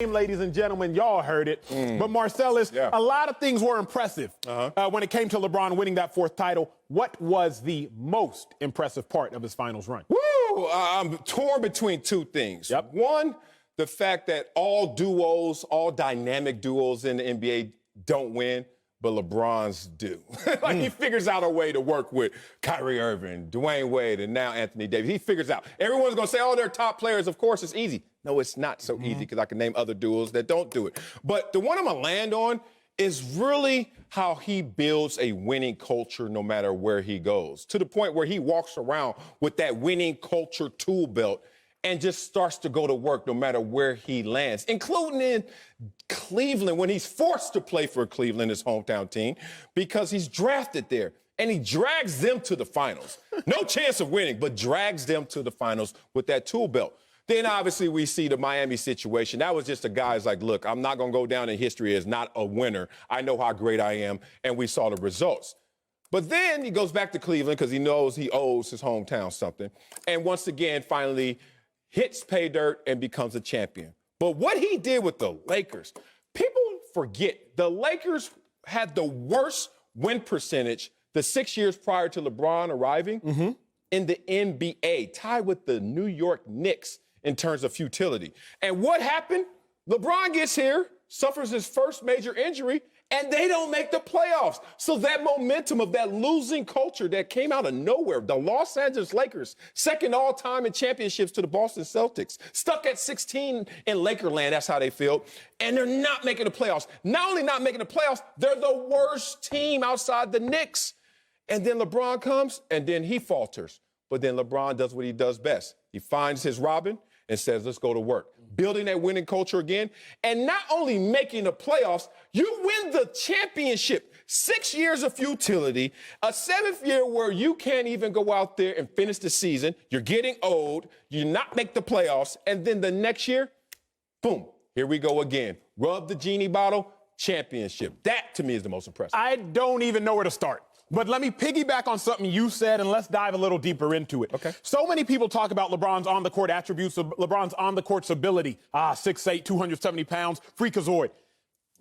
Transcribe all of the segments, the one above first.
Ladies and gentlemen, y'all heard it. But Marcellus, a lot of things were impressive when it came to LeBron winning that fourth title. What was the most impressive part of his finals run? Woo! I'm torn between two things. One, the fact that all duos, all dynamic duos in the NBA don't win, but LeBron's do. He figures out a way to work with Kyrie Irving, Dwayne Wade, and now Anthony Davis. He figures out. Everyone's going to say, oh, they're top players. Of course, it's easy. No, it's not so easy because I can name other duos that don't do it. But the one I'm going to land on is really how he builds a winning culture no matter where he goes, to the point where he walks around with that winning culture tool belt and just starts to go to work no matter where he lands, including in Cleveland when he's forced to play for Cleveland, his hometown team, because he's drafted there. And he drags them to the finals. No chance of winning, but drags them to the finals with that tool belt. Then, obviously, we see the Miami situation. That was just a guy's like, look, I'm not going to go down in history as not a winner. I know how great I am, and we saw the results. But then he goes back to Cleveland because he knows he owes his hometown something. And once again, finally hits pay dirt and becomes a champion. But what he did with the Lakers, people forget the Lakers had the worst win percentage the 6 years prior to LeBron arriving in the NBA, tied with the New York Knicks in terms of futility. And what happened? LeBron gets here, suffers his first major injury, and they don't make the playoffs. So that momentum of that losing culture that came out of nowhere, the Los Angeles Lakers, second all-time in championships to the Boston Celtics, stuck at 16 in Lakerland, that's how they feel, and they're not making the playoffs. Not only not making the playoffs, they're the worst team outside the Knicks. And then LeBron comes, and then he falters. But then LeBron does what he does best. He finds his Robin and says, let's go to work. Building that winning culture again. And not only making the playoffs, you win the championship. 6 years of futility, a seventh year where you can't even go out there and finish the season. You're getting old. You not make the playoffs. And then the next year, boom, here we go again. Rub the genie bottle, championship. That, to me, is the most impressive. I don't even know where to start. But let me piggyback on something you said, and let's dive a little deeper into it. Okay. So many people talk about LeBron's on-the-court attributes, LeBron's on-the-court's ability. 6'8", 270 pounds, freakazoid.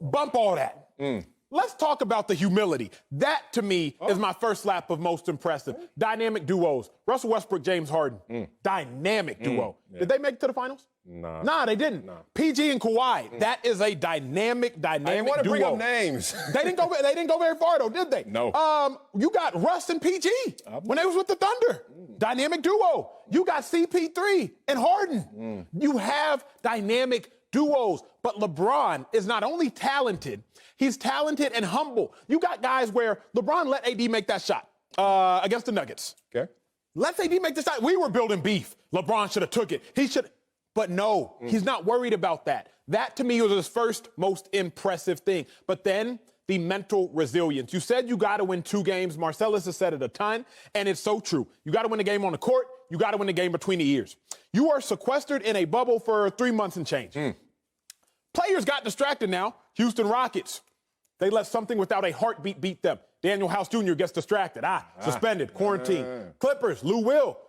Bump all that. Let's talk about the humility. That, to me, is my first lap of most impressive. Dynamic duos. Russell Westbrook, James Harden. Dynamic duo. Did they make it to the finals? Nah, they didn't. PG and Kawhi. That is a dynamic duo. I didn't want to bring up names. They didn't go very far, though, did they? No. You got Russ and PG when they was with the Thunder. Dynamic duo. You got CP3 and Harden. You have dynamic duos. But LeBron is not only talented, he's talented and humble. You got guys where LeBron let AD make that shot against the Nuggets. Okay. Let AD make the shot. We were building beef. LeBron should have took it. He should. But no, he's not worried about that. That, to me, was his first most impressive thing. But then the mental resilience. You said you got to win 2 games. Marcellus has said it a ton, and it's so true. You got to win the game on the court. You got to win the game between the ears. You are sequestered in a bubble for 3 months and change. Players got distracted now. Houston Rockets. They let something without a heartbeat beat them. Daniel House Jr. gets distracted. Suspended, quarantine. Clippers, Lou Will.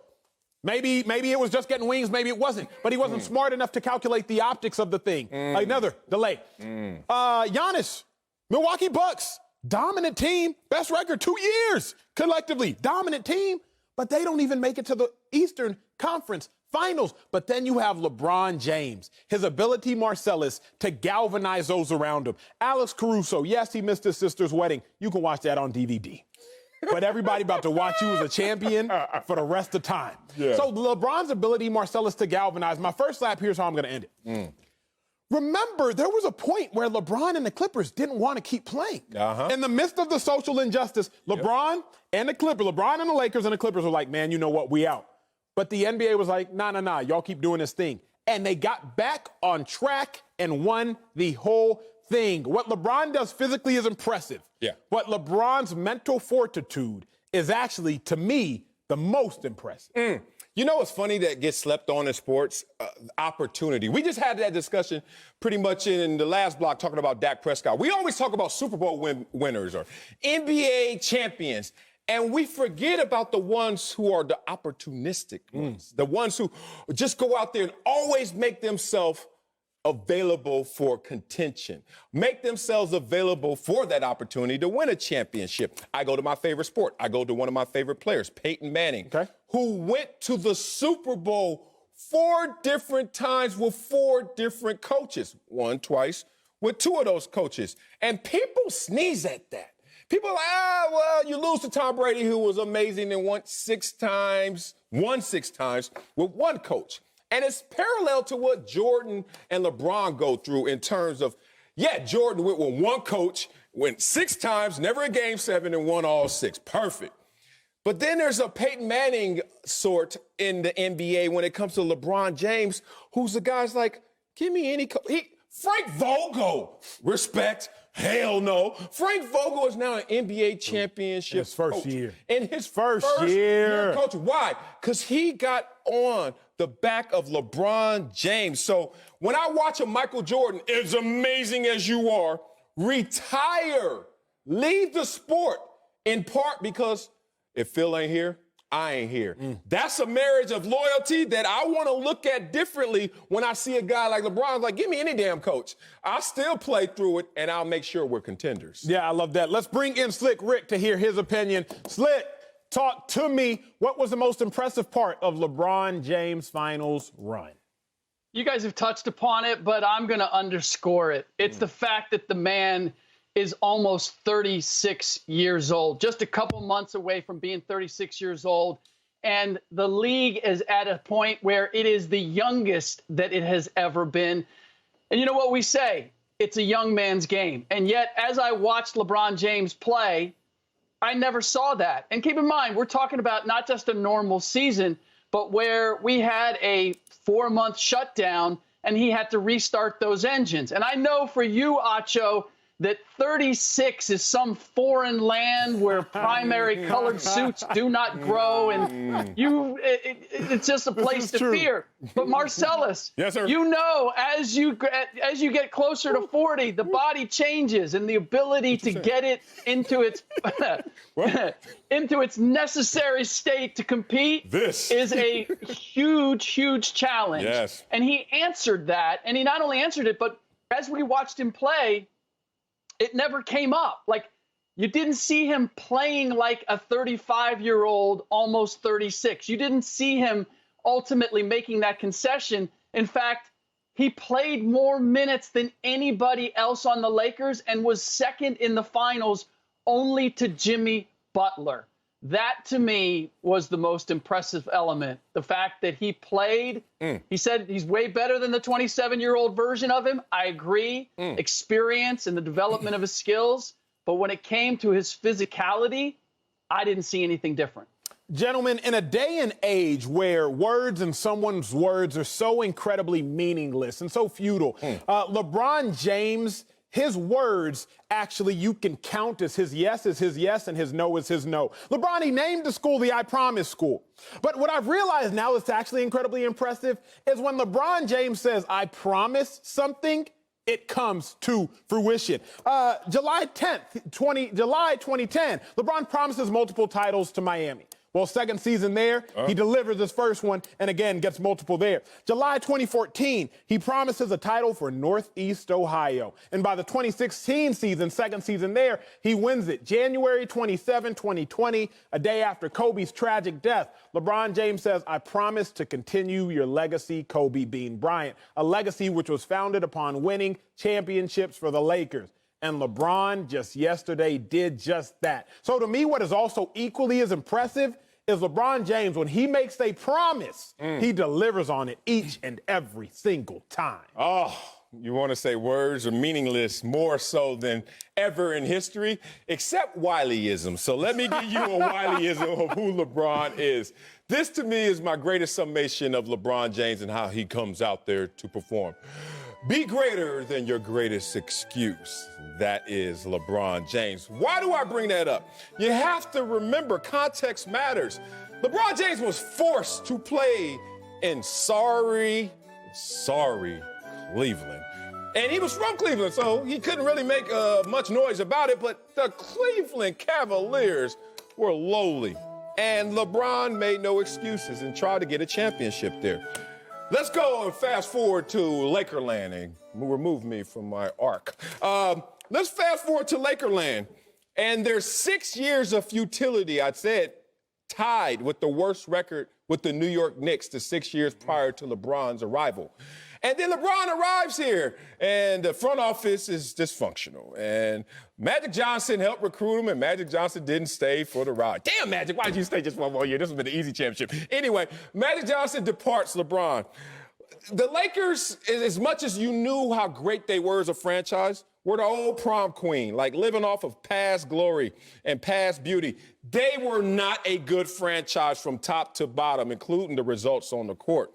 Maybe it was just getting wings, maybe it wasn't. But he wasn't smart enough to calculate the optics of the thing. Another delay. Giannis, Milwaukee Bucks, dominant team, best record 2 years collectively. Dominant team, but they don't even make it to the Eastern Conference Finals. But then you have LeBron James, his ability, Marcellus, to galvanize those around him. Alex Caruso, yes, he missed his sister's wedding. You can watch that on DVD. But everybody about to watch you as a champion for the rest of time. So LeBron's ability, Marcellus, to galvanize. My first lap, here's how I'm going to end it. Remember, there was a point where LeBron and the Clippers didn't want to keep playing. In the midst of the social injustice, LeBron and the Clippers, LeBron and the Lakers and the Clippers were like, man, you know what, we out. But the NBA was like, nah, y'all keep doing this thing. And they got back on track and won the whole thing. What LeBron does physically is impressive. But LeBron's mental fortitude is actually, to me, the most impressive. You know what's funny that gets slept on in sports? Opportunity. We just had that discussion pretty much in the last block talking about Dak Prescott. We always talk about Super Bowl winners or NBA champions. And we forget about the ones who are the opportunistic ones, the ones who just go out there and always make themselves available for contention, make themselves available for that opportunity to win a championship. I go to my favorite sport. I go to one of my favorite players, Peyton Manning, who went to the Super Bowl 4 different times with 4 different coaches, won twice with 2 of those coaches. And people sneeze at that. People are like, well, you lose to Tom Brady, who was amazing and won 6 times with 1 coach. And it's parallel to what Jordan and LeBron go through in terms of, Jordan went with 1 coach, went 6 times, never a game 7, and won all 6. Perfect. But then there's a Peyton Manning sort in the NBA when it comes to LeBron James, who's the guy's like, give me any coach. Frank Vogel, respect. Hell no. Frank Vogel is now an NBA championship in his first coach. year. In his first year coach. Why? Because he got on the back of LeBron James. So when I watch a Michael Jordan, as amazing as you are, retire, leave the sport, in part because if Phil ain't here, I ain't here. That's a marriage of loyalty that I want to look at differently when I see a guy like LeBron. Like, give me any damn coach. I'll still play through it, and I'll make sure we're contenders. Yeah, I love that. Let's bring in Slick Rick to hear his opinion. Slick, talk to me. What was the most impressive part of LeBron James' finals run? You guys have touched upon it, but I'm going to underscore it. It's the fact that the man is almost 36 years old, just a couple months away from being 36 years old. And the league is at a point where it is the youngest that it has ever been. And you know what we say? It's a young man's game. And yet, as I watched LeBron James play, I never saw that. And keep in mind, we're talking about not just a normal season, but where we had a 4-month shutdown and he had to restart those engines. And I know for you, Acho, that 36 is some foreign land where primary colored suits do not grow, and it's just a place to fear. But Marcellus, yes, sir. You know, as you get closer to 40, the body changes, and the ability to get it into its into its necessary state to compete is a huge challenge. Yes. And he answered that, and he not only answered it, but as we watched him play, it never came up. Like, you didn't see him playing like a 35-year-old, almost 36. You didn't see him ultimately making that concession. In fact, he played more minutes than anybody else on the Lakers and was second in the finals only to Jimmy Butler. That, to me, was the most impressive element. The fact that he played, he said he's way better than the 27-year-old version of him. I agree. Experience and the development of his skills. But when it came to his physicality, I didn't see anything different. Gentlemen, in a day and age where words and someone's words are so incredibly meaningless and so futile, LeBron James, his words, actually, you can count as his yes and his no is his no. LeBron, he named the school the I Promise School. But what I've realized now that's actually incredibly impressive is when LeBron James says, I promise something, it comes to fruition. July 2010, LeBron promises multiple titles to Miami. Well, second season there, he delivers his first one and again gets multiple there. July 2014, he promises a title for Northeast Ohio. And by the 2016 season, second season there, he wins it. January 27, 2020, a day after Kobe's tragic death, LeBron James says, I promise to continue your legacy, Kobe Bean Bryant, a legacy which was founded upon winning championships for the Lakers. And LeBron just yesterday did just that. So to me, what is also equally as impressive is LeBron James, when he makes a promise, he delivers on it each and every single time. Oh, you want to say words are meaningless more so than ever in history, except Wileyism. So let me give you a Wileyism of who LeBron is. This, to me, is my greatest summation of LeBron James and how he comes out there to perform. Be greater than your greatest excuse. That is LeBron James. Why do I bring that up? You have to remember context matters. LeBron James was forced to play in sorry Cleveland. And he was from Cleveland, so he couldn't really make much noise about it, but the Cleveland Cavaliers were lowly. And LeBron made no excuses and tried to get a championship there. Let's go and fast forward to Lakerland and remove me from my arc. Let's fast forward to Lakerland. And there's 6 years of futility, I said, tied with the worst record with the New York Knicks the 6 years prior to LeBron's arrival. And then LeBron arrives here, and the front office is dysfunctional. And Magic Johnson helped recruit him, and Magic Johnson didn't stay for the ride. Damn, Magic, why did you stay just 1 more year? This would have been an easy championship. Anyway, Magic Johnson departs LeBron. The Lakers, as much as you knew how great they were as a franchise, were the old prom queen, like living off of past glory and past beauty. They were not a good franchise from top to bottom, including the results on the court.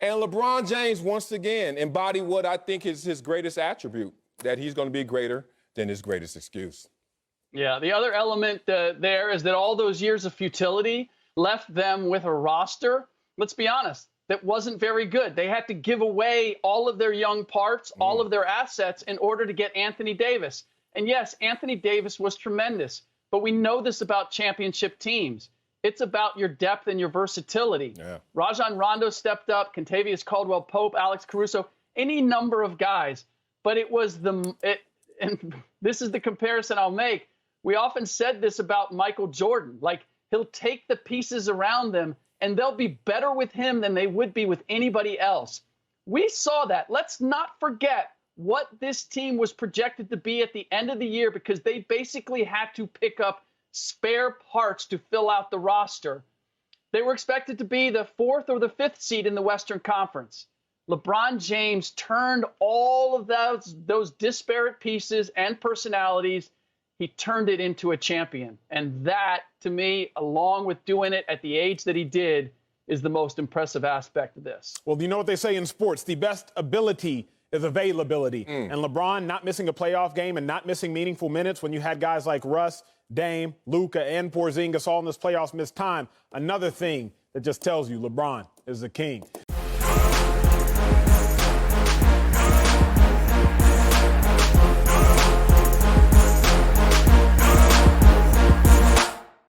And LeBron James, once again, embodied what I think is his greatest attribute, that he's going to be greater than his greatest excuse. Yeah, the other element there is that all those years of futility left them with a roster, let's be honest, that wasn't very good. They had to give away all of their young parts, all of their assets in order to get Anthony Davis. And yes, Anthony Davis was tremendous, but we know this about championship teams. It's about your depth and your versatility. Yeah. Rajon Rondo stepped up, Kentavious Caldwell-Pope, Alex Caruso, any number of guys. But it was and this is the comparison I'll make. We often said this about Michael Jordan. Like, he'll take the pieces around them, and they'll be better with him than they would be with anybody else. We saw that. Let's not forget what this team was projected to be at the end of the year, because they basically had to pick up spare parts to fill out the roster. They were expected to be the 4th or the 5th seed in the Western Conference. LeBron James turned all of those disparate pieces and personalities, he turned it into a champion. And that, to me, along with doing it at the age that he did, is the most impressive aspect of this. Well, you know what they say in sports, the best ability is availability. And LeBron not missing a playoff game and not missing meaningful minutes when you had guys like Russ, Dame, Luka, and Porzingis all in this playoffs miss time. Another thing that just tells you LeBron is the king.